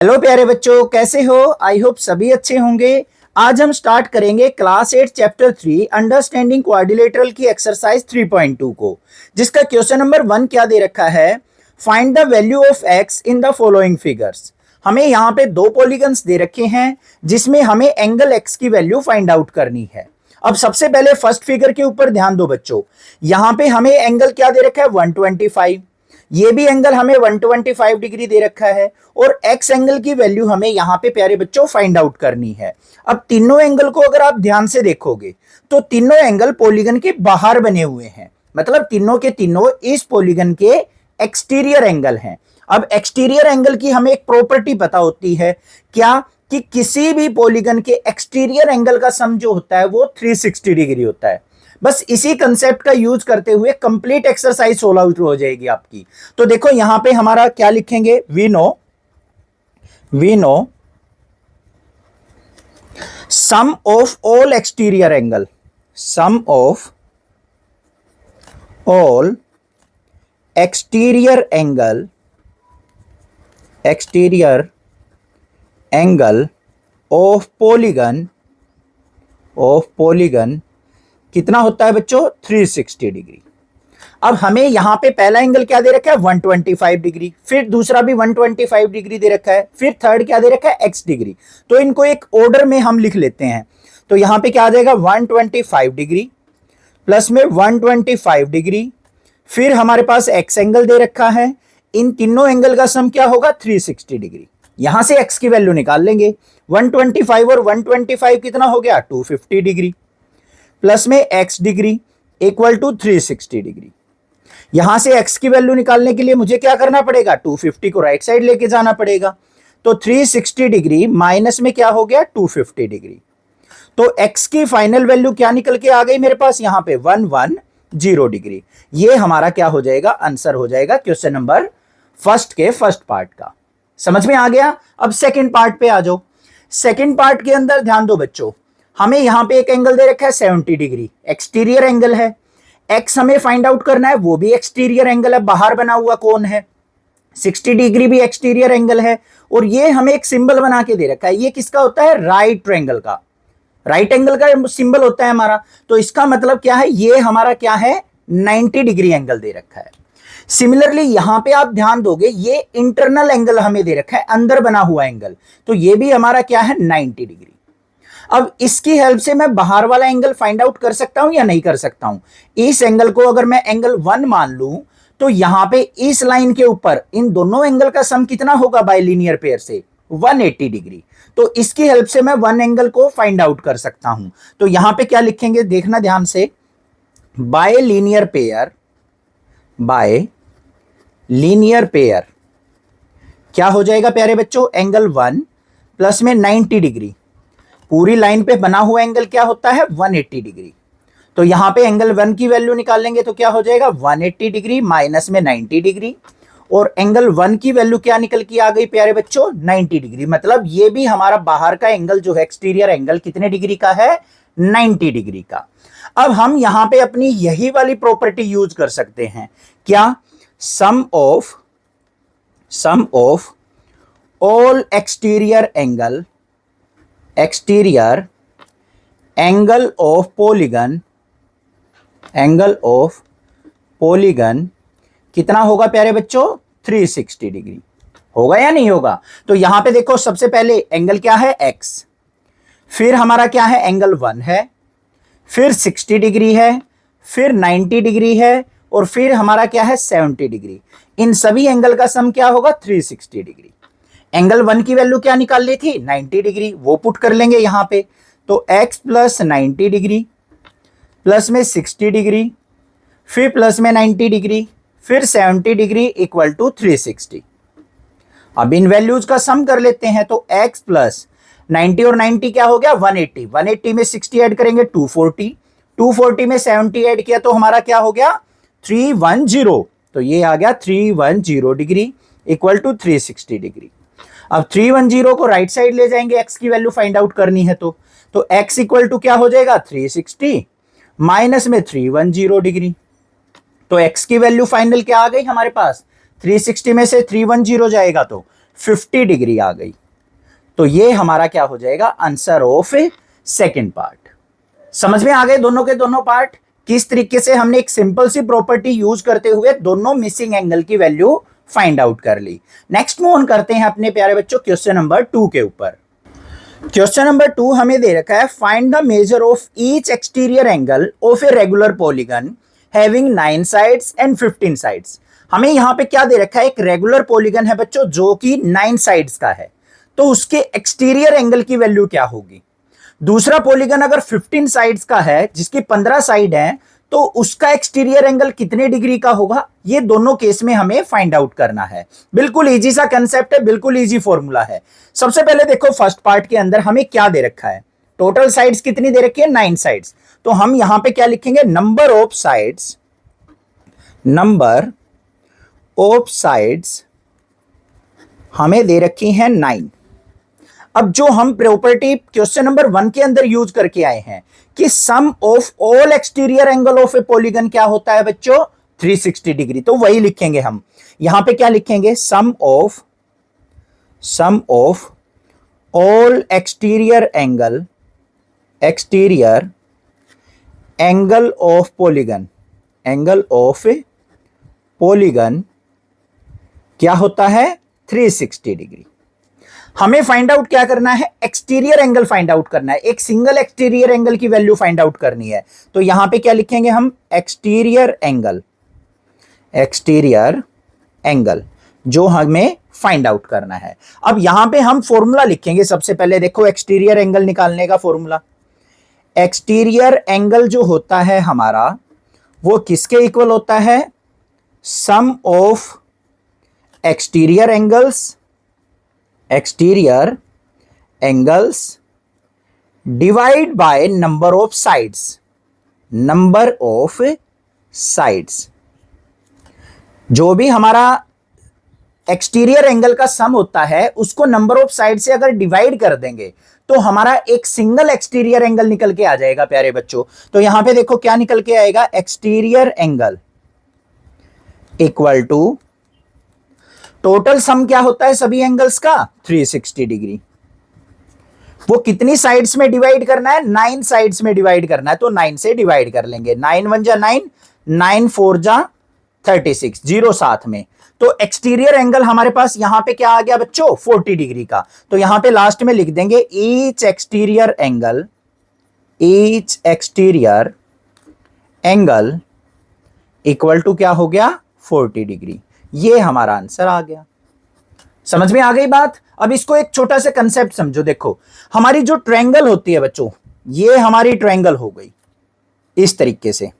Hello प्यारे बच्चों, कैसे हो? आई होप सभी अच्छे होंगे। आज हम स्टार्ट करेंगे क्लास 8 चैप्टर 3 अंडरस्टैंडिंग क्वाड्रिलेटरल की एक्सरसाइज 3.2 को, जिसका क्वेश्चन नंबर 1 क्या दे रखा है? Find the value of x in the following figures. हमें यहाँ पे दो पॉलीगन्स दे रखे हैं जिसमें हमें एंगल एक्स की वैल्यू फाइंड आउट करनी है। अब सबसे पहले फर्स्ट फिगर के ऊपर ध्यान दो बच्चों। यहाँ पे हमें एंगल क्या दे रखा है? 125। ये भी एंगल हमें 125 डिग्री दे रखा है और एक्स एंगल की वैल्यू हमें यहां पे प्यारे बच्चों फाइंड आउट करनी है। अब तीनों एंगल को अगर आप ध्यान से देखोगे तो तीनों एंगल पॉलीगन के बाहर बने हुए हैं, मतलब तीनों के तीनों इस पॉलीगन के एक्सटीरियर एंगल हैं। अब एक्सटीरियर एंगल की हमें एक प्रॉपर्टी पता होती है क्या? कि किसी भी पॉलीगन के एक्सटीरियर एंगल का सम जो होता है वो 360 डिग्री होता है। बस इसी कंसेप्ट का यूज करते हुए कंप्लीट एक्सरसाइज सोल्व आउट हो जाएगी आपकी। तो देखो यहां पे हमारा क्या लिखेंगे? We know sum of all exterior angle, sum of all exterior angle of polygon कितना होता है बच्चों? 360 डिग्री। अब हमें यहां पे पहला एंगल क्या दे रखा है? 125 डिग्री, फिर दूसरा भी 125 डिग्री दे रखा है, फिर थर्ड क्या दे रखा है? x degree. तो इनको एक ऑर्डर में हम लिख लेते हैं। तो यहां पे क्या आ जाएगा? 125 डिग्री प्लस में 125 डिग्री, फिर हमारे पास x एंगल दे रखा है। इन तीनों एंगल का सम क्या होगा? 360 डिग्री। यहां से x की वैल्यू निकाल लेंगे। 125 और 125 कितना हो गया? 250 डिग्री प्लस में x degree equal to 360 degree. यहां से x की वैल्यू निकालने के लिए मुझे क्या करना पड़ेगा? 250 को राइट साइड लेके जाना पड़ेगा। तो 360 डिग्री माइनस में क्या हो गया? 250 डिग्री। तो x की फाइनल वैल्यू क्या निकल के आ गई मेरे पास? यहां पे 110 डिग्री। ये हमारा क्या हो जाएगा? आंसर हो जाएगा क्वेश्चन नंबर फर्स्ट के फर्स्ट पार्ट का। समझ में आ गया? अब सेकेंड पार्ट पे आ जाओ। सेकेंड पार्ट के अंदर ध्यान दो बच्चों। हमें यहां पे एक एंगल दे रखा है 70 डिग्री, एक्सटीरियर एंगल है। एक्स हमें फाइंड आउट करना है, वो भी एक्सटीरियर एंगल है, बाहर बना हुआ कौन है? 60 डिग्री भी एक्सटीरियर एंगल है। और ये हमें एक सिंबल बना के दे रखा है। ये किसका होता है? राइट ट्रायंगल का, राइट एंगल का सिंबल होता है हमारा। तो इसका मतलब क्या है? ये हमारा क्या है? 90 डिग्री एंगल दे रखा है। सिमिलरली यहां पे आप ध्यान दोगे, ये इंटरनल एंगल हमें दे रखा है, अंदर बना हुआ एंगल। तो ये भी हमारा क्या है? 90 डिग्री। अब इसकी हेल्प से मैं बाहर वाला एंगल फाइंड आउट कर सकता हूं या नहीं कर सकता हूं? इस एंगल को अगर मैं एंगल 1 मान लूं तो यहां पे इस लाइन के ऊपर इन दोनों एंगल का सम कितना होगा बाय लीनियर पेयर से? 180 डिग्री। तो इसकी हेल्प से मैं वन एंगल को फाइंड आउट कर सकता हूं। तो यहां पे क्या लिखेंगे? देखना ध्यान से। बाय लीनियर पेयर क्या हो जाएगा प्यारे बच्चों? एंगल 1 प्लस में 90 डिग्री, पूरी लाइन पे बना हुआ एंगल क्या होता है? 180 डिग्री। तो यहां पे एंगल 1 की वैल्यू निकालेंगे तो क्या हो जाएगा? 180 डिग्री माइनस में 90 डिग्री। और एंगल 1 की वैल्यू क्या निकल के आ गई प्यारे बच्चों? 90 डिग्री। मतलब ये भी हमारा बाहर का एंगल जो है, एक्सटीरियर एंगल, कितने डिग्री का है? 90 डिग्री का। अब हम यहां पे अपनी यही वाली प्रॉपर्टी यूज कर सकते हैं। क्या? Sum of all exterior angle of polygon कितना होगा प्यारे बच्चों? 360 डिग्री। होगा या नहीं होगा? तो यहां पे देखो, सबसे पहले एंगल क्या है? x, फिर हमारा क्या है? एंगल 1 है, फिर 60 डिग्री है, फिर 90 डिग्री है, और फिर हमारा क्या है? 70 डिग्री। इन सभी एंगल का सम क्या होगा? 360 डिग्री। एंगल 1 की वैल्यू क्या निकाल ली थी? 90 डिग्री, वो पुट कर लेंगे यहां पे। तो x प्लस 90 डिग्री प्लस में 60 डिग्री, फिर प्लस में 90 डिग्री, फिर 70 डिग्री इक्वल टू 360। अब इन वैल्यूज का सम कर लेते हैं। तो x प्लस 90 और 90 क्या हो गया? 180। 180 में 60 ऐड करेंगे 240, 240 में 70 ऐड किया तो हमारा क्या हो गया? 310। तो ये आ गया 310 डिग्री इक्वल टू 360 डिग्री। अब 310 को राइट साइड ले जाएंगे, x की वैल्यू फाइंड आउट करनी है। तो x इक्वल टू क्या हो जाएगा? 360 माइनस में 310 डिग्री। तो x की वैल्यू फाइनल क्या आ गई हमारे पास? 360 में से 310 जाएगा तो 50 डिग्री आ गई। तो ये हमारा क्या हो जाएगा, आंसर ऑफ सेकंड पार्ट। समझ में आ गए दोनों के दोनों पार्ट, किस तरीके से हमने एक सिंपल सी प्रॉपर्टी यूज करते हुए दोनों मिसिंग एंगल की वैल्यू फाइंड आउट कर ली। नेक्स्ट मूव ऑन करते हैं अपने प्यारे बच्चों क्वेश्चन नंबर 2 के ऊपर। क्वेश्चन नंबर 2 हमें दे रखा है, find the major of each exterior angle of a regular polygon having 9 sides and 15 sides. हमें यहां पे क्या दे रखा है, एक रेगुलर पॉलीगन है बच्चों जो कि 9 साइड्स का है, तो उसके एक्सटीरियर एंगल की वैल्यू क्या होगी। दूसरा पॉलीगन अगर 15 साइड्स का है जिसकी 15 साइड है, तो उसका एक्सटीरियर एंगल कितने डिग्री का होगा, ये दोनों केस में हमें फाइंड आउट करना है। बिल्कुल इजी सा कंसेप्ट है, बिल्कुल इजी फॉर्मूला है। सबसे पहले देखो फर्स्ट पार्ट के अंदर हमें क्या दे रखा है, टोटल साइड्स कितनी दे रखी है, 9 साइड्स। तो हम यहां पे क्या लिखेंगे, number of sides, number of sides हमें दे रखी है 9। अब जो हम प्रॉपर्टी क्वेश्चन नंबर 1 के अंदर यूज करके आए हैं कि sum of all exterior angle of a polygon क्या होता है बच्चों, 360 डिग्री, तो वही लिखेंगे हम। यहां पे क्या लिखेंगे, sum of all exterior angle of polygon क्या होता है, 360 डिग्री। हमें फाइंड आउट क्या करना है, एक्सटीरियर एंगल फाइंड आउट करना है, एक सिंगल एक्सटीरियर एंगल की वैल्यू फाइंड आउट करनी है। तो यहां पे क्या लिखेंगे हम, एक्सटीरियर एंगल जो हमें फाइंड आउट करना है। अब यहां पे हम फॉर्मूला लिखेंगे। सबसे पहले देखो एक्सटीरियर एंगल निकालने का फॉर्मूला, एक्सटीरियर एंगल जो होता है हमारा वो किसके इक्वल होता है, sum of exterior angles divide by number of sides. जो भी हमारा एक्सटीरियर एंगल का सम होता है उसको नंबर ऑफ साइड से अगर डिवाइड कर देंगे तो हमारा एक सिंगल एक्सटीरियर एंगल निकल के आ जाएगा प्यारे बच्चों। तो यहां पे देखो क्या निकल के आएगा, exterior angle equal to total sum क्या होता है सभी एंगल्स का, 360 डिग्री। वो कितनी साइड्स में डिवाइड करना है, 9 साइड्स में डिवाइड करना है, तो 9 से डिवाइड कर लेंगे। 9 1 जा 9, 9 4 जा 36, 0 साथ में। तो एक्सटीरियर एंगल हमारे पास यहां पे क्या आ गया बच्चों, 40 डिग्री का। तो यहां पे लास्ट में लिख देंगे each exterior angle equal to क्या हो गया, 40 डिग्री। ये हमारा आंसर आ गया। समझ में आ गई बात। अब इसको एक छोटा सा कंसेप्ट समझो। देखो हमारी जो ट्रायंगल होती है बच्चों, ये हमारी ट्रायंगल हो गई इस तरीके से,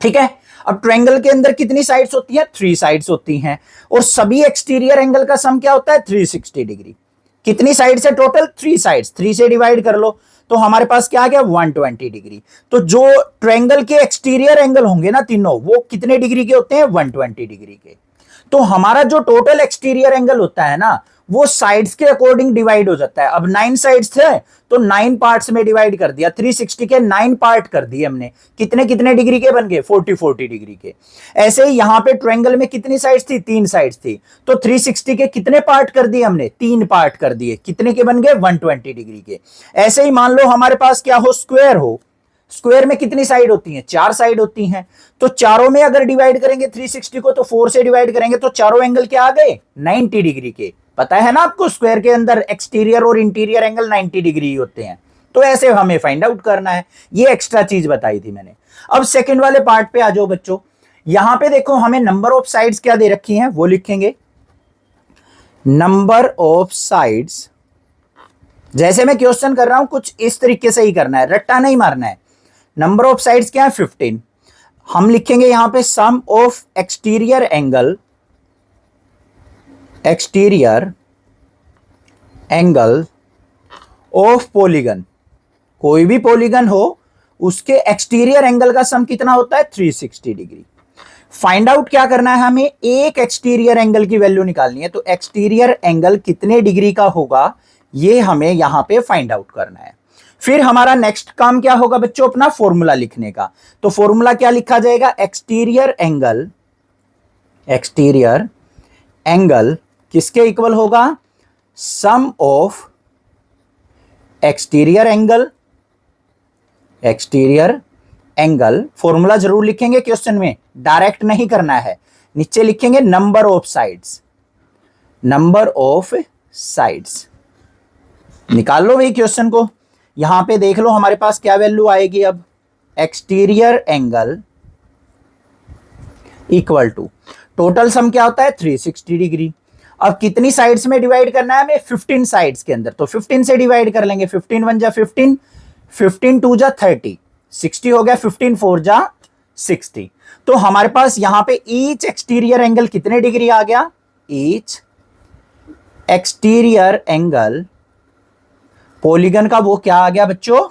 ठीक है। अब ट्रायंगल के अंदर कितनी साइड्स होती हैं, 3 साइड्स होती हैं, और सभी एक्सटीरियर एंगल का सम क्या होता है, 360 डिग्री। कितनी साइड्स है टोटल, 3 साइड्स, 3 से डिवाइड कर लो तो हमारे पास क्या आ गया, 120 डिग्री। तो जो ट्रायंगल के एक्सटीरियर एंगल होंगे ना तीनों, वो कितने डिग्री के होते हैं, 120 डिग्री के। तो हमारा जो टोटल एक्सटीरियर एंगल होता है ना, वो साइड्स के अकॉर्डिंग डिवाइड हो जाता है। अब 9 साइड्स थे तो 9 पार्ट्स में डिवाइड कर दिया, 360 के 9 पार्ट कर दिए हमने। कितने कितने डिग्री के बन गए, 40 डिग्री के। ऐसे ही यहां पे ट्रायंगल में कितनी साइड्स थी, 3 साइड्स थी, तो 360 के कितने पार्ट कर दिए हमने, 3 पार्ट कर दिए। कितने के बन गए, 120 डिग्री के। ऐसे ही मान लो हमारे पास क्या हो, स्क्वायर हो। स्क्वायर में कितनी साइड होती हैं, 4 साइड होती हैं। तो चारों में अगर डिवाइड करेंगे 360 को, तो 4 से डिवाइड करेंगे तो चारों एंगल क्या आ गए, 90 डिग्री के। पता है ना आपको, स्क्वायर के अंदर एक्सटीरियर और इंटीरियर एंगल 90 डिग्री होते हैं। तो ऐसे हमें फाइंड आउट करना है, ये एक्स्ट्रा चीज बताई थी मैंने। अब सेकंड वाले पार्ट पे आ जाओ बच्चों। यहां पे देखो हमें नंबर ऑफ साइड्स क्या दे रखी हैं, वो लिखेंगे। नंबर ऑफ साइड्स, जैसे मैं क्वेश्चन कर रहा हूं कुछ इस तरीके से ही करना है, रट्टा नहीं मारना है। नंबर ऑफ साइड्स क्या है, 15। हम लिखेंगे यहां पे sum of exterior angle of polygon. कोई भी पॉलीगन हो उसके एक्सटीरियर एंगल का सम कितना होता है, 360 डिग्री। फाइंड आउट क्या करना है हमें, एक एक्सटीरियर एंगल की वैल्यू निकालनी है। तो एक्सटीरियर एंगल कितने डिग्री का होगा, ये हमें यहां पे फाइंड आउट करना है। फिर हमारा नेक्स्ट काम क्या होगा बच्चों, अपना फॉर्मूला लिखने का। तो फॉर्मूला क्या लिखा जाएगा, एक्सटीरियर एंगल किसके इक्वल होगा? सम ऑफ एक्सटीरियर एंगल, फॉर्मूला जरूर लिखेंगे क्वेश्चन में, डायरेक्ट नहीं करना है, नीचे लिखेंगे नंबर ऑफ साइड्स। निकाल लो भाई क्वेश्चन को, यहां पे देख लो हमारे पास क्या वैल्यू आएगी। अब exterior angle equal to, total sum क्या होता है? 360 डिग्री। अब कितनी साइड्स में डिवाइड करना है हमें? 15 साइड्स के अंदर, तो 15 से डिवाइड कर लेंगे। 15 1 जा 15, 15 2 जा 30, 60 हो गया, 15 4 जा 60। तो हमारे पास यहां पे ईच एक्सटीरियर एंगल कितने डिग्री आ गया? ईच एक्सटीरियर एंगल पॉलीगन का वो क्या आ गया बच्चों?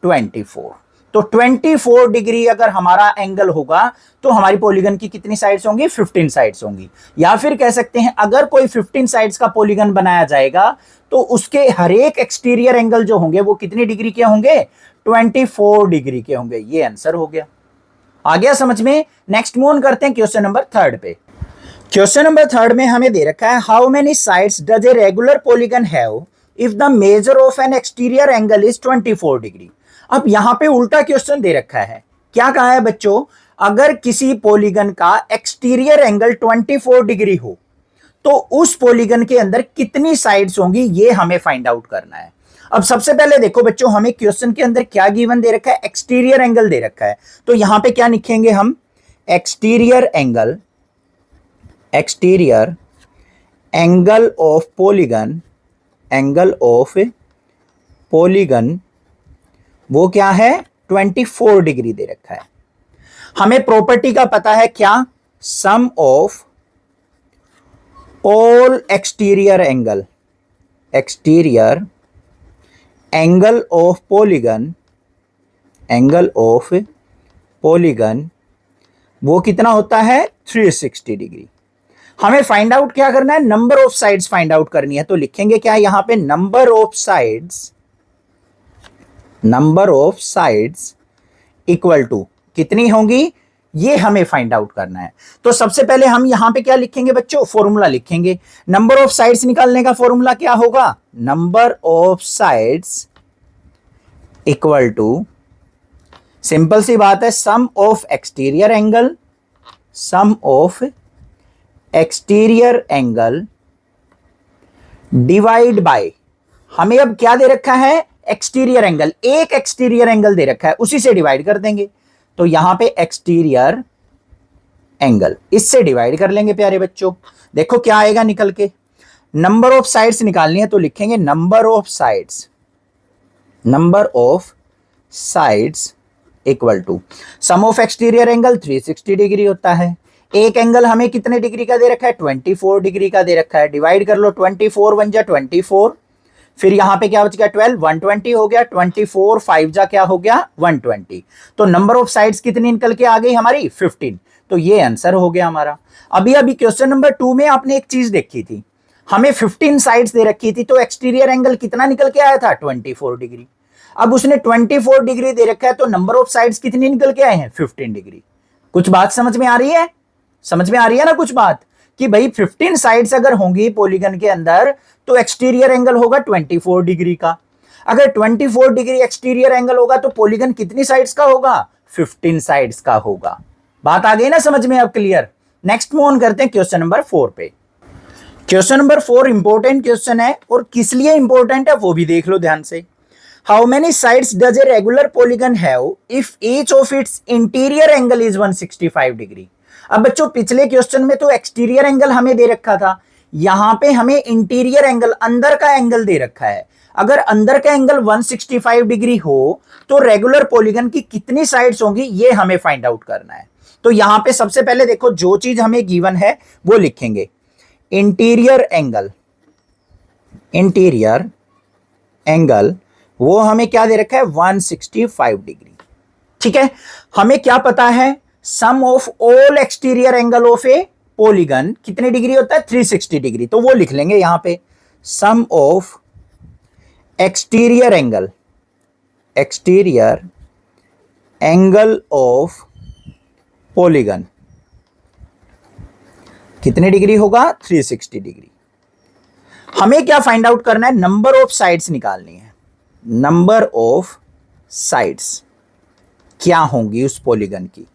24। तो 24 डिग्री अगर हमारा एंगल होगा तो हमारी पॉलीगन की कितनी साइड्स होंगी? 15 साइड्स होंगी। या फिर कह सकते हैं अगर कोई 15 साइड्स का पॉलीगन बनाया जाएगा तो उसके हर एक एक्सटीरियर एंगल जो होंगे वो कितनी डिग्री के होंगे? 24 डिग्री के होंगे। ये आंसर हो गया। आ गया समझ में? नेक्स्ट मूव ऑन करते हैं क्वेश्चन नंबर 3 पे। क्वेश्चन नंबर 3 में हमें दे रखा है how many sides does a regular polygon have if the measure of N exterior angle is 24 degree. अब यहां पे उल्टा क्वेश्चन दे रखा है। क्या कहा है बच्चों? अगर किसी पॉलीगन का एक्सटीरियर एंगल 24 डिग्री हो तो उस पॉलीगन के अंदर कितनी साइड्स होंगी, ये हमें फाइंड आउट करना है। अब सबसे पहले देखो बच्चों, हमें क्वेश्चन के अंदर क्या गिवन दे रखा है? एक्सटीरियर एंगल दे रखा है। तो यहां पे क्या लिखेंगे हम? एक्सटीरियर एंगल ऑफ पॉलीगन वो क्या है? 24 डिग्री दे रखा है। हमें प्रॉपर्टी का पता है क्या? Sum of all exterior angle of polygon वो कितना होता है? 360 डिग्री। हमें फाइंड आउट क्या करना है? Number of sides find out करनी है। तो लिखेंगे क्या यहां पे? Number of sides equal to कितनी होंगी, ये हमें फाइंड आउट करना है। तो सबसे पहले हम यहां पे क्या लिखेंगे बच्चों? फॉर्मूला लिखेंगे। नंबर ऑफ साइड्स निकालने का फॉर्मूला क्या होगा? Number of sides equal to, simple सी बात है, sum of exterior angle divide by, हमें अब क्या दे रखा है? एक्सटीरियर एंगल, एक एक्सटीरियर एंगल दे रखा है, उसी से डिवाइड कर देंगे। तो यहां पे एक्सटीरियर एंगल इससे डिवाइड कर लेंगे प्यारे बच्चों। देखो क्या आएगा निकल के। नंबर ऑफ साइड्स निकालनी है तो लिखेंगे number of sides equal to sum of exterior angle 360 degree होता है। एक एंगल हमें कितने डिग्री का दे रखा है? 24 डिग्री का दे रखा है। डिवाइड कर लो, 24 1 जा 24, फिर यहां पे क्या बच गया? 12, 120 हो गया। 24 5 जा क्या हो गया? 120। तो नंबर ऑफ साइड्स कितनी निकल के आ गई हमारी? 15। तो ये आंसर हो गया हमारा। अभी क्वेश्चन नंबर 2 में आपने एक चीज देखी थी, हमें 15 साइड्स दे रखी थी, तो एक्सटीरियर एंगल कितना निकल के आया था? 24 डिग्री। अब उसने 24 डिग्री दे रखा है तो नंबर ऑफ साइड्स कितनी निकल के आए हैं? 15 डिग्री। कुछ बात समझ में आ रही है? समझ में आ रही है ना कुछ बात, कि भाई 15 साइड्स अगर होंगी पॉलीगन के अंदर तो एक्सटीरियर एंगल होगा 24 डिग्री का। अगर 24 डिग्री एक्सटीरियर एंगल होगा तो पॉलीगन कितनी साइड्स का होगा? 15 साइड्स का होगा। बात आ गई ना समझ में? अब क्लियर। नेक्स्ट मूव ऑन करते हैं क्वेश्चन नंबर 4 पे। क्वेश्चन नंबर 4 इंपॉर्टेंट क्वेश्चन है, और किस लिए इंपॉर्टेंट है वो भी देख लो ध्यान से। How many sides does a regular polygon have if each of its interior angle is 165 degree. अब बच्चों पिछले क्वेश्चन में तो एक्सटीरियर एंगल हमें दे रखा था, यहां पे हमें इंटीरियर एंगल, अंदर का एंगल दे रखा है। अगर अंदर का एंगल 165 डिग्री हो तो रेगुलर पॉलीगन की कितनी साइड्स होंगी, ये हमें फाइंड आउट करना है। तो यहां पे सबसे पहले देखो, जो चीज हमें गिवन है वो लिखेंगे। इंटीरियर एंगल वो हमें क्या दे रखा है? 165 डिग्री। ठीक है। हमें क्या पता है? Sum of all exterior angle of a polygon कितने डिग्री होता है? 360 डिग्री। तो वो लिख लेंगे यहां पे, sum of exterior angle of polygon कितने डिग्री होगा? 360 डिग्री। हमें क्या फाइंड आउट करना है, नंबर ऑफ साइड्स निकालनी है। नंबर ऑफ साइड्स क्या होंगी उस पॉलीगन की,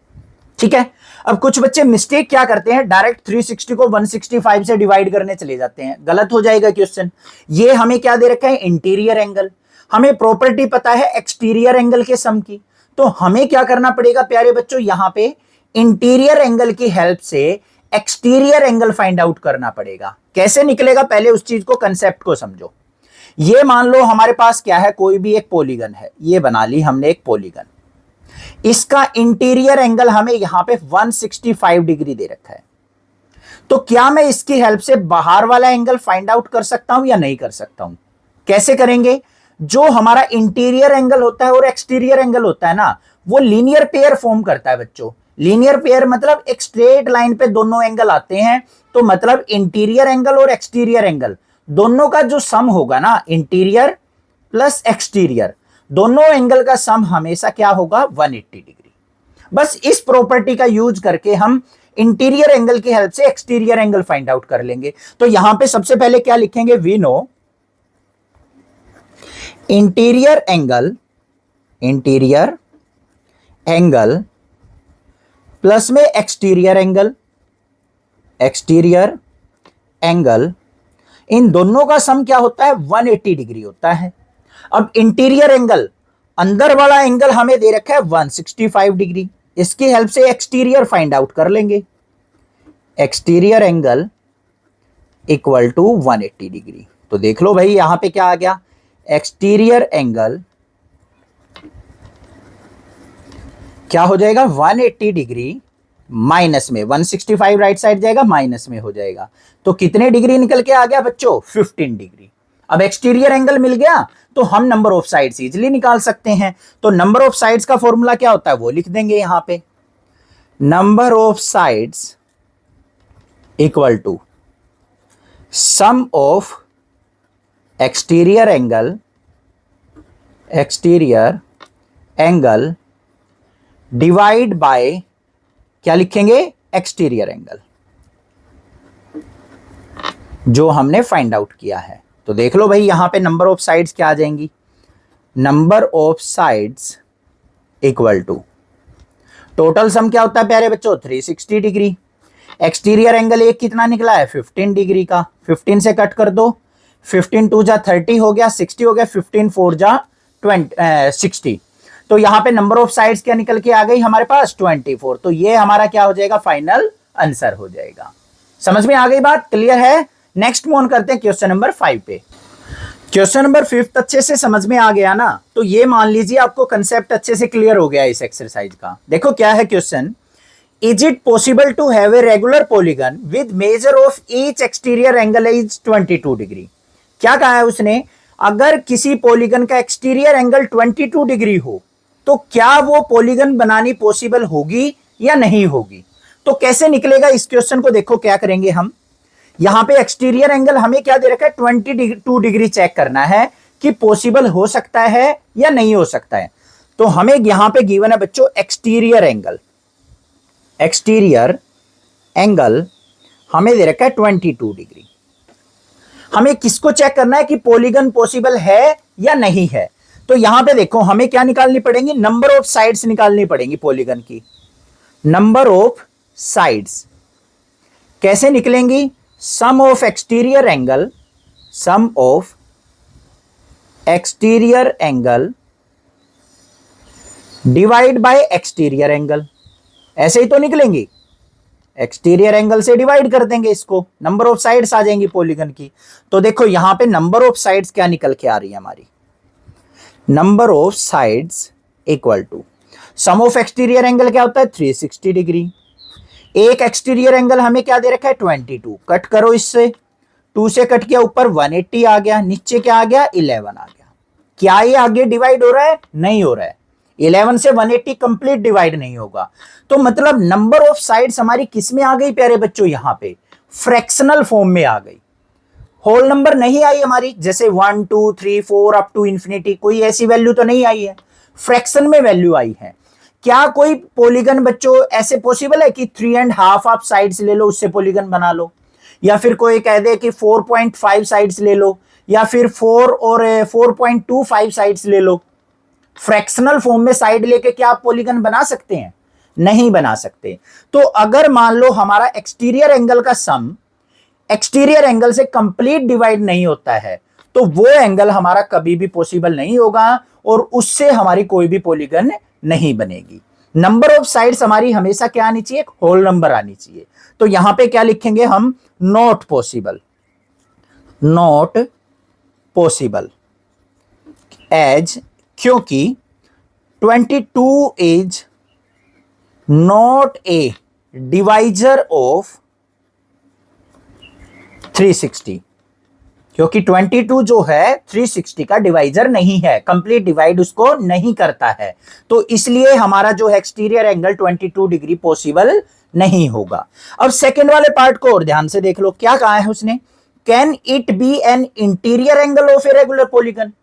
ठीक है। अब कुछ बच्चे मिस्टेक क्या करते हैं, डायरेक्ट 360 को 165 से डिवाइड करने चले जाते हैं, गलत हो जाएगा क्वेश्चन। ये हमें क्या दे रखा है, इंटीरियर एंगल। हमें प्रॉपर्टी पता है एक्सटीरियर एंगल के सम की, तो हमें क्या करना पड़ेगा प्यारे बच्चों, यहां पे इंटीरियर एंगल की हेल्प से एक्सटीरियर एंगल फाइंड आउट करना पड़ेगा। कैसे निकलेगा, पहले उस चीज को, कंसेप्ट को समझो। ये मान लो हमारे पास क्या है, कोई भी एक पॉलीगन है, ये बना ली हमने एक पॉलीगन, इसका इंटीरियर एंगल हमें यहां पे 165 डिग्री दे रखा है। तो क्या मैं इसकी हेल्प से बाहर वाला एंगल फाइंड आउट कर सकता हूं या नहीं कर सकता हूं? कैसे करेंगे, जो हमारा इंटीरियर एंगल होता है और एक्सटीरियर एंगल होता है ना, वो लीनियर पेयर फॉर्म करता है बच्चों। लीनियर पेयर मतलब एक स्ट्रेट लाइन पे दोनों एंगल आते हैं, तो मतलब इंटीरियर एंगल और एक्सटीरियर एंगल दोनों का जो सम होगा ना, इंटीरियर प्लस एक्सटीरियर, दोनों एंगल का सम हमेशा क्या होगा, 180 डिग्री। बस इस प्रॉपर्टी का यूज करके हम इंटीरियर एंगल की हेल्प से एक्सटीरियर एंगल फाइंड आउट कर लेंगे। तो यहां पे सबसे पहले क्या लिखेंगे, we know interior angle plus में एक्सटीरियर एंगल, इन दोनों का सम क्या होता है, 180 डिग्री होता है। अब इंटीरियर एंगल, अंदर वाला एंगल हमें दे रखा है 165 डिग्री, इसकी हेल्प से एक्सटीरियर फाइंड आउट कर लेंगे। Exterior angle equal to 180 degree. तो देख लो भाई यहां पे क्या आ गया, एक्सटीरियर एंगल क्या हो जाएगा, 180 डिग्री माइनस में 165 राइट साइड जाएगा, माइनस में हो जाएगा। तो कितने डिग्री निकल के आ गया बच्चों, 15 डिग्री। अब एक्सटीरियर एंगल मिल गया तो हम नंबर ऑफ साइड्स इजीली निकाल सकते हैं। तो नंबर ऑफ साइड्स का फॉर्मूला क्या होता है, वो लिख देंगे यहां पे, number of sides equal to sum of exterior angle divide by क्या लिखेंगे, एक्सटीरियर एंगल, जो हमने फाइंड आउट किया है। तो देख लो भाई यहां पे नंबर ऑफ साइड्स क्या आ जाएंगी, number of sides equal to total sum क्या होता है प्यारे बच्चों, 360 डिग्री। एक्सटीरियर एंगल एक कितना निकला है, 15 डिग्री का, 15 से कट कर दो, 15 2 जा 30 हो गया, 60 हो गया, 15 4 जा 60। तो यहां पे नंबर ऑफ साइड्स क्या निकल के आ गई हमारे पास, 24। तो ये हमारा क्या हो जाएगा, फाइनल आंसर हो जाएगा। समझ में आ गई बात, क्लियर है। नेक्स्ट मूव ऑन करते हैं क्वेश्चन नंबर 5 पे। क्वेश्चन नंबर 5 अच्छे से समझ में आ गया ना, तो ये मान लीजिए आपको कंसेप्ट अच्छे से क्लियर हो गया इस एक्सरसाइज का। देखो क्या है question, is it possible to have a regular polygon with measure of each exterior angle is 22 degree. क्या कहा है उसने, अगर किसी पॉलीगन का एक्सटीरियर एंगल 22 डिग्री हो तो क्या वो पॉलीगन बनानी पॉसिबल होगी या नहीं होगी। तो कैसे निकलेगा इस क्वेश्चन को, देखो क्या करेंगे हम, यहां पे एक्सटीरियर एंगल हमें क्या दे रखा है, 22 डिग्री चेक करना है कि पॉसिबल हो सकता है या नहीं हो सकता है। तो हमें यहां पे गिवन है बच्चों एक्सटीरियर एंगल हमें दे रखा है 22 डिग्री। हमें किसको चेक करना है कि पॉलीगन पॉसिबल है या नहीं है। तो यहां पे देखो हमें क्या निकालनी पड़ेगी, नंबर ऑफ साइड्स निकालनी पड़ेगी पॉलीगन की। नंबर ऑफ साइड्स कैसे निकलेंगी, sum of exterior angle divide by exterior angle, ऐसे ही तो निकलेंगी। एक्सटीरियर एंगल से डिवाइड कर देंगे इसको, नंबर ऑफ साइड्स आ जाएंगी पॉलीगन की। तो देखो यहां पे नंबर ऑफ साइड्स क्या निकल के आ रही है हमारी, number of sides equal to sum of exterior angle क्या होता है, 360 डिग्री। एक एक्सटीरियर एंगल हमें क्या दे रखा है, 22। कट करो इससे, 2 से कट किया, ऊपर 180 आ गया, नीचे क्या आ गया, 11 आ गया। क्या ये आगे डिवाइड हो रहा है, नहीं हो रहा है। 11 से 180 कंप्लीट डिवाइड नहीं होगा। तो मतलब नंबर ऑफ साइड्स हमारी किस में आ गई प्यारे बच्चों, यहां पे फ्रैक्शनल फॉर्म में आ गई, होल नंबर नहीं आई हमारी, जैसे 1 2 3 4 अप टू इंफिनिटी, कोई ऐसी वैल्यू तो नहीं आई है, फ्रैक्शन में वैल्यू आई है। क्या कोई पॉलीगन बच्चों ऐसे पॉसिबल है कि 3.5 आप साइड्स ले लो उससे पॉलीगन बना लो, या फिर कोई कह दे कि 4.5 साइड्स ले लो, या फिर 4 और 4.25 साइड्स ले लो, फ्रैक्शनल फॉर्म में साइड लेके क्या आप पॉलीगन बना सकते हैं? नहीं बना सकते। तो अगर मान लो हमारा एक्सटीरियर एंगल का सम एक्सटीरियर एंगल से कंप्लीट डिवाइड नहीं होता है, तो वो एंगल हमारा कभी भी पॉसिबल नहीं होगा और उससे हमारी कोई भी पॉलीगन नहीं बनेगी। नंबर ऑफ साइड्स हमारी हमेशा क्या आनी चाहिए? एक होल नंबर आनी चाहिए। तो यहां पे क्या लिखेंगे हम? Not possible, not possible as, क्योंकि 22 is not a divisor of 360, क्योंकि 22 जो है 360 का डिवाइजर नहीं है, कंप्लीट डिवाइड उसको नहीं करता है, तो इसलिए हमारा जो एक्सटीरियर एंगल 22 डिग्री पॉसिबल नहीं होगा। अब सेकंड वाले पार्ट को और ध्यान से देख लो, क्या कहा है उसने? Can it be an interior angle of a regular polygon?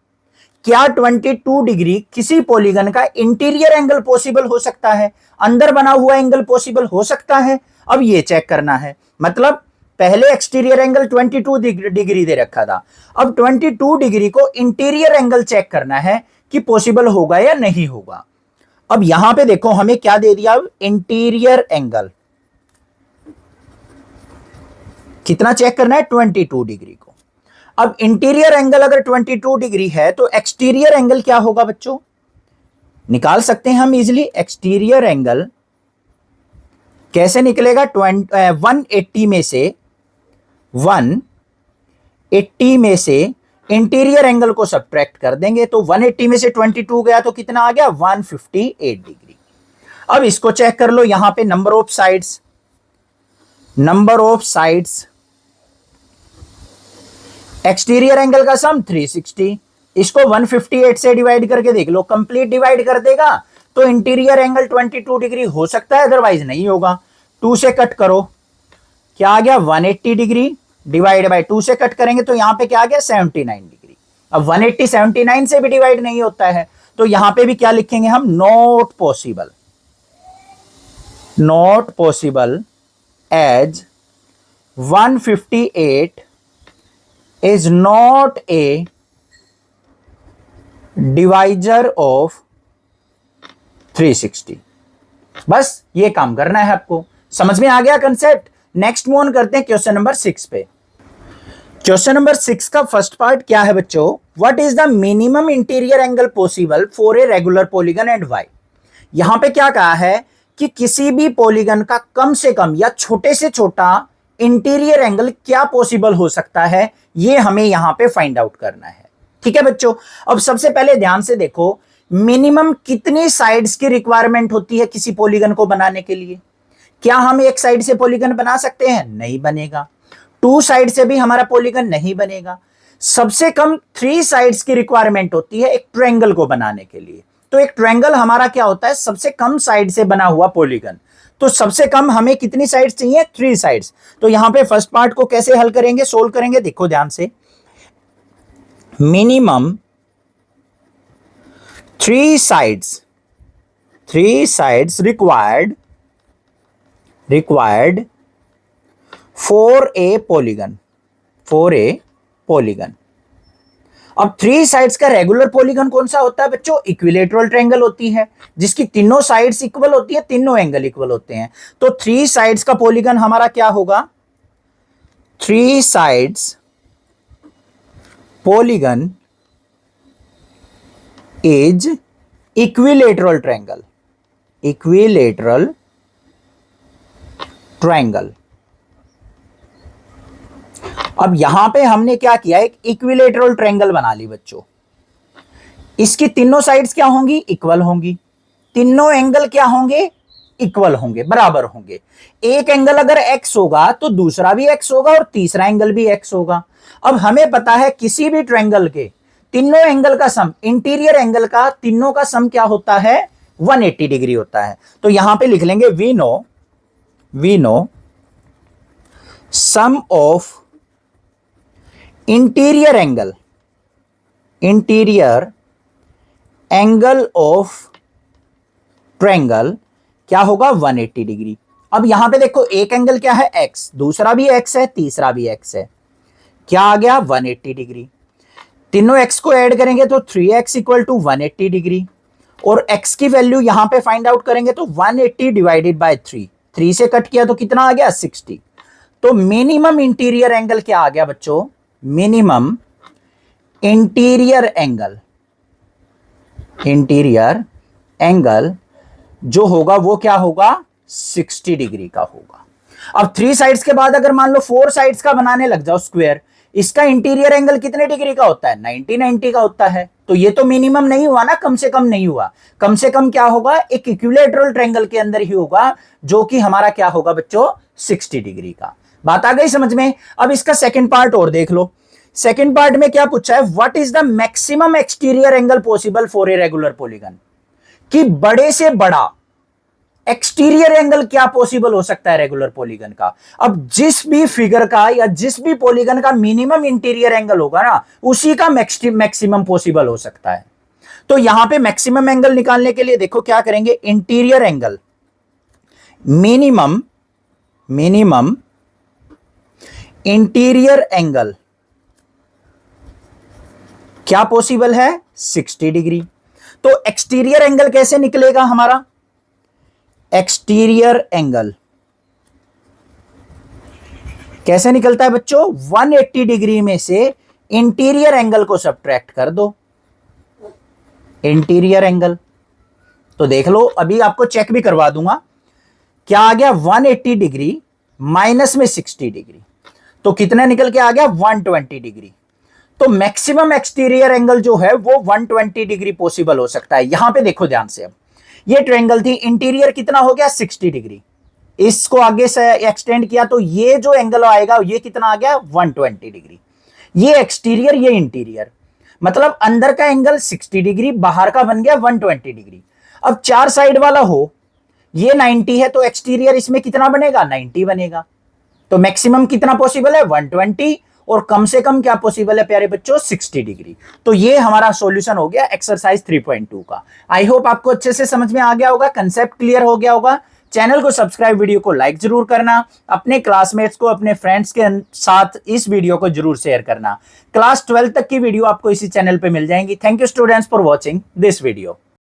क्या 22 डिग्री किसी पॉलीगन का इंटीरियर एंगल पॉसिबल हो सकता है? अंदर बना हुआ एंगल पॉसिबल हो सकता है? अब ये चेक करना है। मतलब पहले एक्सटीरियर एंगल 22 डिग्री दे रखा था, अब 22 डिग्री को इंटीरियर एंगल चेक करना है कि पॉसिबल होगा या नहीं होगा। अब यहां पे देखो हमें क्या दे दिया? अब इंटीरियर एंगल कितना चेक करना है? 22 डिग्री को। अब इंटीरियर एंगल अगर 22 डिग्री है तो एक्सटीरियर एंगल क्या होगा बच्चों? निकाल सकते हैं हम इजिली। एक्सटीरियर एंगल कैसे निकलेगा? 180 में से 180 में से इंटीरियर एंगल को सब्ट्रैक्ट कर देंगे, तो 180 में से 22 गया तो कितना आ गया? 158 डिग्री। अब इसको चेक कर लो, यहां पे number of sides, number of sides, exterior angle का सम 360, इसको 158 से डिवाइड करके देख लो, कंप्लीट डिवाइड कर देगा तो इंटीरियर एंगल 22 डिग्री हो सकता है, अदरवाइज नहीं होगा। 2 से कट करो, क्या आ गया? 180 डिग्री डिवाइड बाय 2 से कट करेंगे तो यहां पे क्या आ गया? 79 डिग्री। अब 180 79 से भी डिवाइड नहीं होता है, तो यहां पे भी क्या लिखेंगे हम? Not possible, not possible as 158 is not a divisor of 360। बस ये काम करना है आपको। समझ में आ गया कंसेप्ट? नेक्स्ट मूव ऑन करते हैं क्वेश्चन नंबर 6 पे। क्वेश्चन नंबर 6 का फर्स्ट पार्ट क्या है बच्चों? What is the minimum interior angle possible for a regular polygon and why? यहां पे क्या कहा है कि किसी भी पॉलीगन का कम से कम या छोटे से छोटा इंटीरियर एंगल क्या पॉसिबल हो सकता है, ये हमें यहां पे फाइंड आउट करना है। ठीक है बच्चों, अब सबसे पहले ध्यान से देखो, मिनिमम कितनी साइड्स की रिक्वायरमेंट होती है किसी पॉलीगन को बनाने के लिए? क्या हम एक साइड से पॉलीगन बना सकते हैं? नहीं बनेगा। 2 साइड से भी हमारा पॉलीगन नहीं बनेगा। सबसे कम 3 साइड्स की रिक्वायरमेंट होती है एक ट्रायंगल को बनाने के लिए। तो एक ट्रायंगल हमारा क्या होता है? सबसे कम साइड से बना हुआ पॉलीगन। तो सबसे कम हमें कितनी साइड्स चाहिए? 3 साइड्स। तो यहां पे फर्स्ट पार्ट को कैसे हल करेंगे, सोल्व करेंगे? देखो ध्यान से, minimum 3 sides required for a polygon, अब 3 साइड्स का रेगुलर पॉलीगन कौन सा होता है बच्चों? इक्विलेटरल ट्रायंगल होती है, जिसकी तीनों साइड्स इक्वल होती है, तीनों एंगल इक्वल होते हैं। तो 3 साइड्स का पॉलीगन हमारा क्या होगा? 3 sides polygon is equilateral triangle. अब यहां पे हमने क्या किया? एक इक्विलेटरल ट्रायंगल बना ली बच्चों। इसकी तीनों साइड्स क्या होंगी? इक्वल होंगी। तीनों एंगल क्या होंगे? इक्वल होंगे, बराबर होंगे। एक एंगल अगर x होगा तो दूसरा भी x होगा और तीसरा एंगल भी x होगा। अब हमें पता है किसी भी ट्रायंगल के तीनों एंगल का सम, इंटीरियर एंगल का तीनों का सम क्या होता है? 180 डिग्री होता है। तो यहां पे लिख लेंगे we know sum of interior angle of triangle क्या होगा? 180 डिग्री। अब यहां पे देखो एक एंगल क्या है x, दूसरा भी x है, तीसरा भी x है, क्या आ गया 180 डिग्री। तीनों x को ऐड करेंगे तो 3x इक्वल टू 180 डिग्री, और x की वैल्यू यहां पे फाइंड आउट करेंगे तो 180 डिवाइडेड बाय 3 से कट किया तो कितना आ गया 60। तो मिनिमम इंटीरियर एंगल क्या आ गया बच्चों, मिनिमम इंटीरियर एंगल जो होगा वो क्या होगा 60 डिग्री का होगा। अब 3 साइड्स के बाद अगर मान लो 4 साइड्स का बनाने लग जाओ स्क्वायर, इसका इंटीरियर एंगल कितने डिग्री का होता है 90 का होता है। तो ये तो मिनिमम नहीं हुआ ना, कम से कम नहीं हुआ, कम से कम क्या होगा एक इक्विलैटरल ट्रायंगल के अंदर ही होगा जो कि हमारा क्या होगा बच्चों 60 डिग्री का। बात आ गई समझ में। अब इसका सेकंड पार्ट और देख लो। सेकंड पार्ट में क्या पूछा है, what is the maximum exterior angle possible for a regular polygon, कि बड़े से बड़ा एक्सटीरियर एंगल क्या पॉसिबल हो सकता है रेगुलर पॉलीगन का। अब जिस भी फिगर का या जिस भी पॉलीगन का मिनिमम इंटीरियर एंगल होगा ना, उसी का मैक्सिमम पॉसिबल हो सकता है। तो यहां पे मैक्सिमम एंगल निकालने के लिए देखो क्या करेंगे, interior angle minimum interior angle क्या पॉसिबल है 60 डिग्री। तो एक्सटीरियर एंगल कैसे निकलेगा हमारा, एक्सटीरियर एंगल कैसे निकलता है बच्चों, 180 डिग्री में से इंटीरियर एंगल को सब्ट्रैक्ट कर दो, इंटीरियर एंगल। तो देख लो अभी आपको चेक भी करवा दूंगा, क्या आ गया 180 डिग्री माइनस में 60 डिग्री, तो कितना निकल के आ गया 120 डिग्री। तो मैक्सिमम एक्सटीरियर एंगल जो है वो 120 डिग्री पॉसिबल हो सकता है। यहां पे देखो ध्यान से, अब ये ट्रायंगल थी, इंटीरियर कितना हो गया 60 डिग्री, इसको आगे से एक्सटेंड किया तो ये जो एंगल आएगा ये कितना आ गया 120 डिग्री। ये एक्सटीरियर ये इंटीरियर, मतलब अंदर का एंगल 60 डिग्री, बाहर का बन गया 120 डिग्री। अब 4 साइड वाला हो, ये 90 है तो एक्सटीरियर इसमें कितना बनेगा 90 बनेगा। तो मैक्सिमम कितना पॉसिबल है 120, और कम से कम क्या पॉसिबल है प्यारे बच्चों 60 डिग्री। तो ये हमारा सॉल्यूशन हो गया एक्सरसाइज 3.2 का। आई होप आपको अच्छे से समझ में आ गया होगा, कंसेप्ट क्लियर हो गया होगा। चैनल को सब्सक्राइब, वीडियो को लाइक जरूर करना, अपने क्लासमेट्स को अपने फ्रेंड्स के साथ इस वीडियो को जरूर शेयर करना। क्लास 12 तक की वीडियो आपको इसी चैनल पे मिल जाएंगी। Thank you students for watching this video.